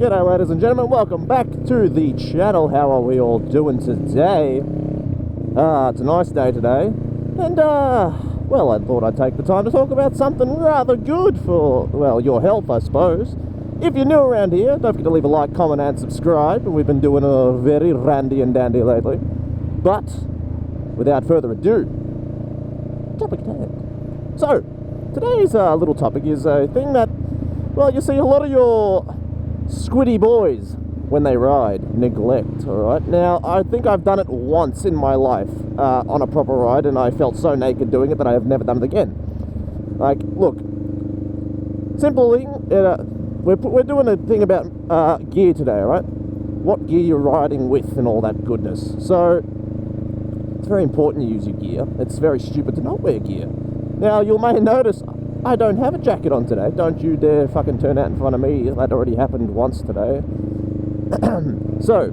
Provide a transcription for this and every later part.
G'day ladies and gentlemen, welcome back to the channel. How are we all doing today? It's a nice day today, and well, I thought I'd take the time to talk about something rather good for, well, your health, I suppose. If you're new around here, don't forget to leave a like, comment and subscribe. We've been doing a very randy and dandy lately. But without further ado, topic at hand. So today's little topic is a thing that, well, you see a lot of your squiddy boys when they ride neglect. Alright, now I think I've done it once in my life on a proper ride, and I felt so naked doing it that I have never done it again. Like, look, simple thing, we're doing a thing about gear today, alright? What gear you're riding with and all that goodness. So it's very important you use your gear. It's very stupid to not wear gear. Now you may notice I don't have a jacket on today. Don't you dare fucking turn out in front of me. That already happened once today. So,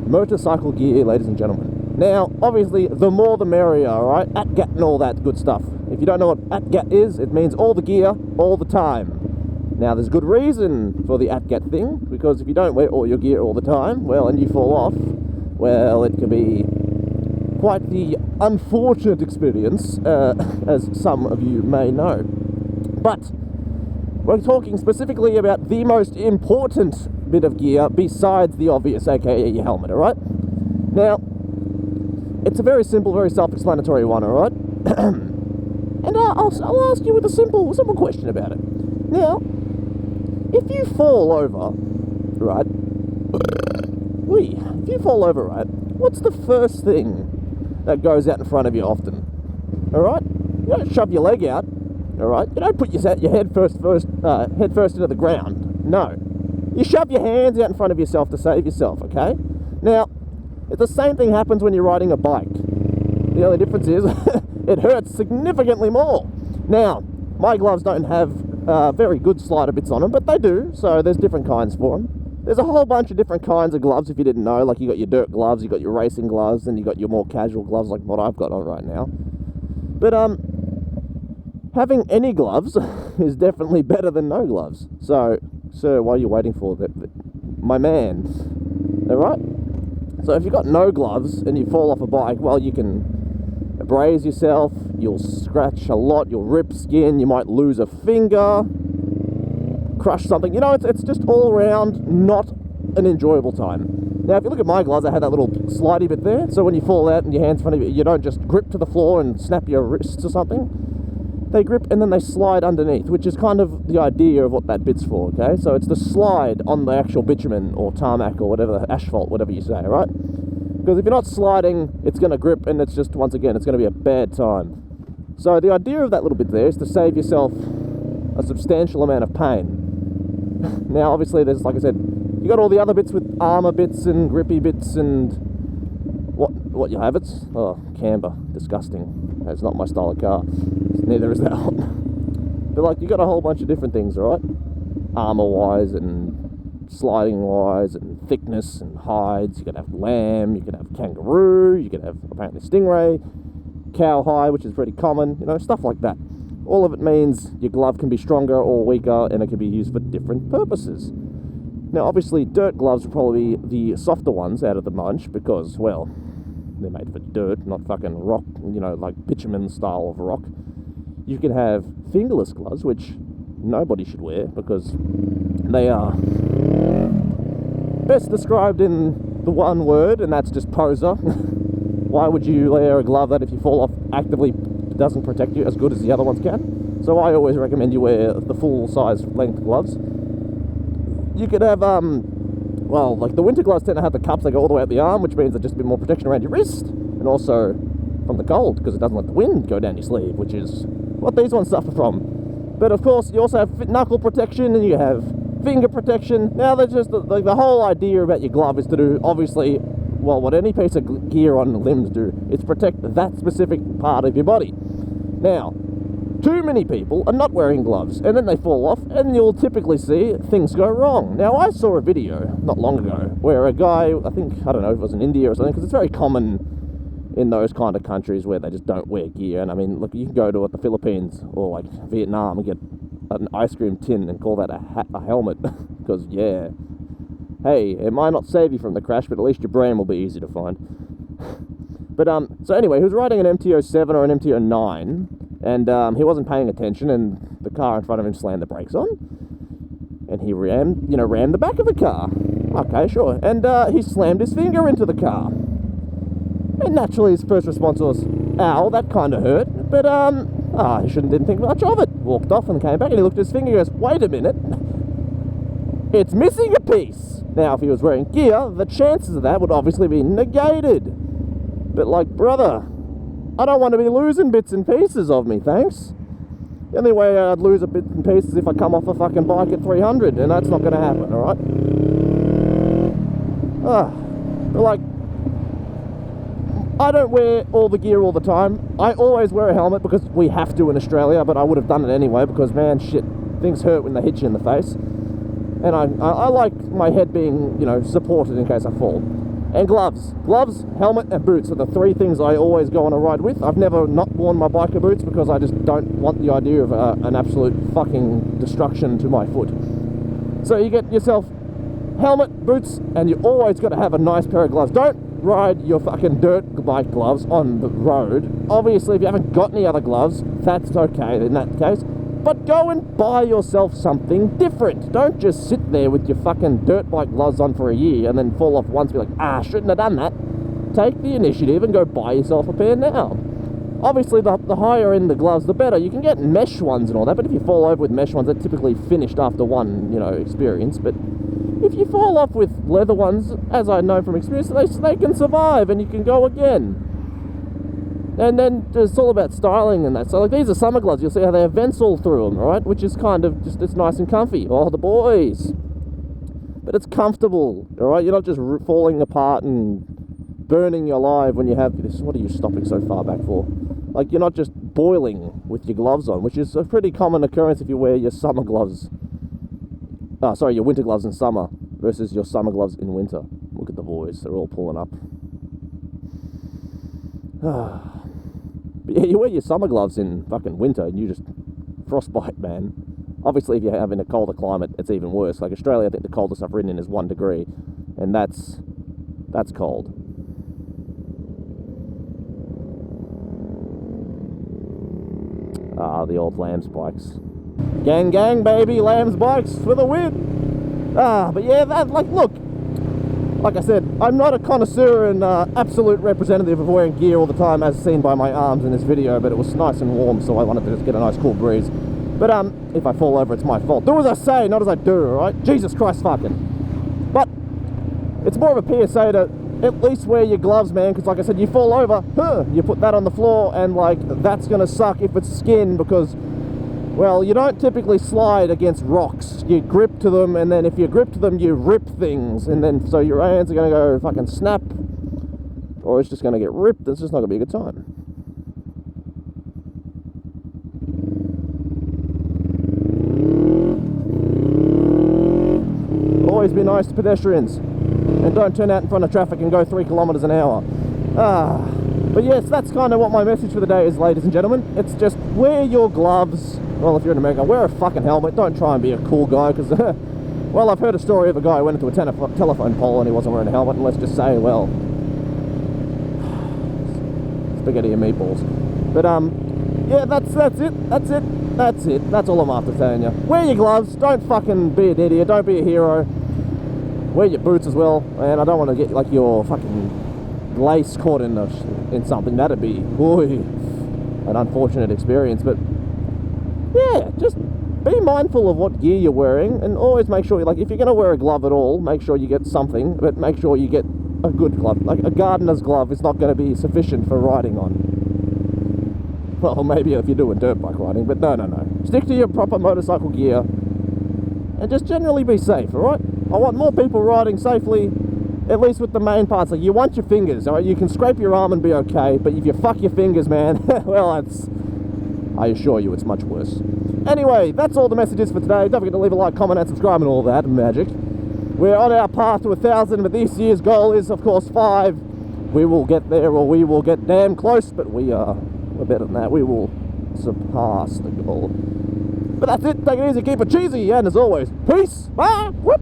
motorcycle gear, ladies and gentlemen. Now, obviously, the more the merrier, alright? ATGAT and all that good stuff. If you don't know what ATGAT is, it means all the gear, all the time. Now, there's good reason for the ATGAT thing, because if you don't wear all your gear all the time, well, and you fall off, well, it could be quite the unfortunate experience, as some of you may know. But we're talking specifically about the most important bit of gear besides the obvious, aka your helmet, alright? Now, it's a very simple, very self-explanatory one, alright? And I'll ask you with a simple question about it. Now, if you fall over, right? If you fall over, right? What's the first thing that goes out in front of you often? Alright? You don't shove your leg out. Alright, you don't put your head first into the ground. No. You shove your hands out in front of yourself to save yourself, okay? Now, the same thing happens when you're riding a bike. The only difference is, it hurts significantly more. Now, my gloves don't have very good slider bits on them, but they do, so there's different kinds for them. There's a whole bunch of different kinds of gloves if you didn't know, like you got your dirt gloves, you got your racing gloves, and you got your more casual gloves like what I've got on right now. But, having any gloves is definitely better than no gloves. So, sir, what are you waiting for? My man. Alright? So if you've got no gloves and you fall off a bike, well, you can abrase yourself, you'll scratch a lot, you'll rip skin, you might lose a finger, crush something. You know, it's just all around not an enjoyable time. Now, if you look at my gloves, I had that little slidey bit there, so when you fall out and your hand's in front of you, you don't just grip to the floor and snap your wrists or something. They grip and then they slide underneath, which is kind of the idea of what that bit's for, okay? So it's the slide on the actual bitumen or tarmac or whatever, asphalt, whatever you say, right? Because if you're not sliding, it's going to grip, and it's just, once again, it's going to be a bad time. So the idea of that little bit there is to save yourself a substantial amount of pain. Now, obviously, there's, like I said, you got all the other bits with armor bits and grippy bits and what you have it? Oh, camber, disgusting. That's not my style of car. Neither is that one. But like, you got a whole bunch of different things, alright? Armor-wise and sliding-wise and thickness and hides. You can have lamb, you can have kangaroo, you can have apparently stingray, cowhide, which is pretty common, you know, stuff like that. All of it means your glove can be stronger or weaker, and it can be used for different purposes. Now, obviously, dirt gloves are probably the softer ones out of the bunch because, well, they're made for dirt, not fucking rock, you know, like bitumen style of rock. You can have fingerless gloves, which nobody should wear because they are best described in the one word, and that's just poser. Why would you wear a glove that, if you fall off, actively doesn't protect you as good as the other ones can? So I always recommend you wear the full size length gloves. You could have, well, like the winter gloves tend to have the cups that go all the way up the arm, which means there's just a bit more protection around your wrist, and also from the cold, because it doesn't let the wind go down your sleeve, which is what these ones suffer from. But of course, you also have knuckle protection, and you have finger protection. Now, there's just the whole idea about your glove is to do, obviously, well, what any piece of gear on limbs do, is protect that specific part of your body. Now, too many people are not wearing gloves, and then they fall off, and you'll typically see things go wrong. Now, I saw a video not long ago where a guy, I don't know if it was in India or something, because it's very common in those kind of countries where they just don't wear gear. And I mean, look, you can go to the Philippines or like Vietnam and get an ice cream tin and call that a helmet, because yeah, hey, it might not save you from the crash, but at least your brain will be easy to find. But, so anyway, he was riding an MT-07 or an MT-09, and he wasn't paying attention, and the car in front of him slammed the brakes on, and he rammed the back of the car. Okay, sure. And he slammed his finger into the car. And naturally his first response was, ow, that kind of hurt. But, he didn't think much of it. Walked off and came back, and he looked at his finger and goes, wait a minute, it's missing a piece. Now, if he was wearing gear, the chances of that would obviously be negated. But, like, brother, I don't want to be losing bits and pieces of me, thanks. The only way I'd lose a bit and pieces is if I come off a fucking bike at 300, and that's not going to happen, alright? But, like, I don't wear all the gear all the time. I always wear a helmet because we have to in Australia, but I would have done it anyway because, man, shit, things hurt when they hit you in the face. And I like my head being, supported in case I fall. And gloves. Gloves, helmet, and boots are the three things I always go on a ride with. I've never not worn my biker boots because I just don't want the idea of an absolute fucking destruction to my foot. So you get yourself helmet, boots, and you always got to have a nice pair of gloves. Don't ride your fucking dirt bike gloves on the road. Obviously, if you haven't got any other gloves, that's okay in that case. But go and buy yourself something different. Don't just sit there with your fucking dirt bike gloves on for a year and then fall off once and be like, shouldn't have done that. Take the initiative and go buy yourself a pair now. Obviously, the higher end the gloves, the better. You can get mesh ones and all that, but if you fall over with mesh ones, they're typically finished after one, experience. But if you fall off with leather ones, as I know from experience, they can survive and you can go again. And then it's all about styling and that. So, like, these are summer gloves. You'll see how they have vents all through them, right? Which is kind of just, it's nice and comfy. Oh, the boys. But it's comfortable, all right? You're not just falling apart and burning your alive when you have this. What are you stopping so far back for? Like, you're not just boiling with your gloves on, which is a pretty common occurrence if you wear your summer gloves. Your winter gloves in summer versus your summer gloves in winter. Look at the boys. They're all pulling up. But yeah, you wear your summer gloves in fucking winter and you just frostbite, man. Obviously, if you're having a colder climate, it's even worse. Like Australia, I think the coldest I've ridden in is 1 degree, and that's cold. The old Lamb's bikes. Gang, gang, baby, Lamb's bikes for the win. But yeah, look. Like I said, I'm not a connoisseur and absolute representative of wearing gear all the time, as seen by my arms in this video, but it was nice and warm, so I wanted to just get a nice cool breeze. But if I fall over, it's my fault. Do as I say, not as I do, alright? Jesus Christ fucking. But it's more of a PSA to at least wear your gloves, man, because like I said, you fall over, you put that on the floor, and like, that's gonna suck if it's skin, because, well, you don't typically slide against rocks. You grip to them, and then if you grip to them, you rip things, and then so your hands are going to go fucking snap, or it's just going to get ripped. It's just not going to be a good time. Always be nice to pedestrians, and don't turn out in front of traffic and go 3 kilometers an hour. But yes, that's kind of what my message for the day is, ladies and gentlemen. It's just wear your gloves. Well, if you're in America, wear a fucking helmet. Don't try and be a cool guy, because, well, I've heard a story of a guy who went into a telephone pole and he wasn't wearing a helmet, and let's just say, well, spaghetti and meatballs. But, yeah, that's it. That's all I'm after telling you. Wear your gloves. Don't fucking be an idiot. Don't be a hero. Wear your boots as well. And I don't want to get, like, your fucking lace caught in something. That'd be, an unfortunate experience, but yeah, just be mindful of what gear you're wearing, and always make sure, like, if you're going to wear a glove at all, make sure you get something, but make sure you get a good glove. Like, a gardener's glove is not going to be sufficient for riding on. Well, maybe if you're doing dirt bike riding, but no. Stick to your proper motorcycle gear, and just generally be safe, alright? I want more people riding safely, at least with the main parts. Like, you want your fingers, alright? You can scrape your arm and be okay, but if you fuck your fingers, man, well, I assure you, it's much worse. Anyway, that's all the messages for today. Don't forget to leave a like, comment, and subscribe and all that magic. We're on our path to 1,000, but this year's goal is, of course, 5. We will get there, or we will get damn close, but we're better than that. We will surpass the goal. But that's it. Take it easy, keep it cheesy, and as always, peace. Bye. Whoop.